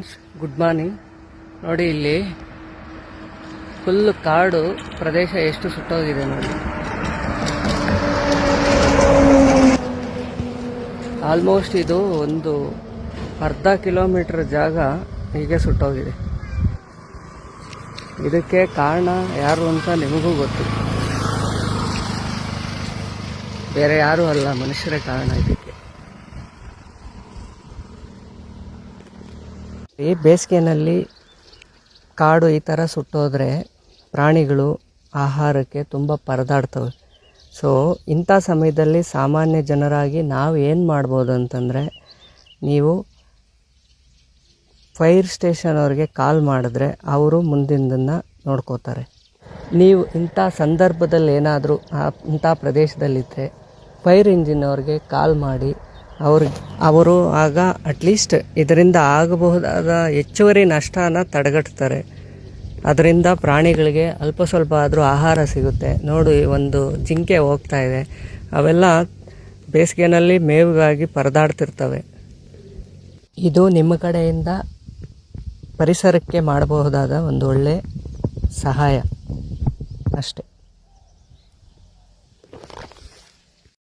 Friends, good morning. ನೋಡಿ, ಇಲ್ಲಿ full ಕಾಡು ಪ್ರದೇಶ ಎಷ್ಟು ಸುಟ್ಟೋಗಿದೆ ನೋಡಿ. ಆಲ್ಮೋಸ್ಟ್ ಇದು ಒಂದು ಅರ್ಧ ಕಿಲೋಮೀಟರ್ ಜಾಗ ಹೀಗೆ ಸುಟ್ಟೋಗಿದೆ. ಇದಕ್ಕೆ ಕಾರಣ ಯಾರು ಅಂತ ನಿಮಗೂ ಗೊತ್ತು. ಬೇರೆ ಯಾರೂ ಅಲ್ಲ, ಮನುಷ್ಯರೇ ಕಾರಣ ಇದಕ್ಕೆ. ಈ ಬೇಸಿಗೆನಲ್ಲಿ ಕಾಡು ಈ ಥರ ಸುಟ್ಟೋದ್ರೆ ಪ್ರಾಣಿಗಳು ಆಹಾರಕ್ಕೆ ತುಂಬ ಪರದಾಡ್ತವೆ. ಸೊ ಇಂಥ ಸಮಯದಲ್ಲಿ ಸಾಮಾನ್ಯ ಜನರಾಗಿ ನಾವು ಏನು ಮಾಡ್ಬೋದು ಅಂತಂದರೆ, ನೀವು ಫೈರ್ ಸ್ಟೇಷನ್ ಅವ್ರಿಗೆ ಕಾಲ್ ಮಾಡಿದ್ರೆ ಅವರು ಮುಂದಿನದನ್ನು ನೋಡ್ಕೋತಾರೆ. ನೀವು ಇಂಥ ಸಂದರ್ಭದಲ್ಲಿ ಏನಾದರೂ ಇಂಥ ಪ್ರದೇಶದಲ್ಲಿದ್ದರೆ ಫೈರ್ ಇಂಜಿನ್ ಅವ್ರಿಗೆ ಕಾಲ್ ಮಾಡಿ ಅವರು ಆಗ ಅಟ್ಲೀಸ್ಟ್ ಇದರಿಂದ ಆಗಬಹುದಾದ ಹೆಚ್ಚುವರಿ ನಷ್ಟನ ತಡೆಗಟ್ತಾರೆ. ಅದರಿಂದ ಪ್ರಾಣಿಗಳಿಗೆ ಅಲ್ಪ ಸ್ವಲ್ಪ ಆದರೂ ಆಹಾರ ಸಿಗುತ್ತೆ. ನೋಡಿ, ಒಂದು ಜಿಂಕೆ ಹೋಗ್ತಾ ಇದೆ. ಅವೆಲ್ಲ ಬೇಸಿಗೆನಲ್ಲಿ ಮೇವಿಗಾಗಿ ಪರದಾಡ್ತಿರ್ತವೆ. ಇದು ನಿಮ್ಮ ಕಡೆಯಿಂದ ಪರಿಸರಕ್ಕೆ ಮಾಡಬಹುದಾದ ಒಂದು ಒಳ್ಳೆಯ ಸಹಾಯ ಅಷ್ಟೆ.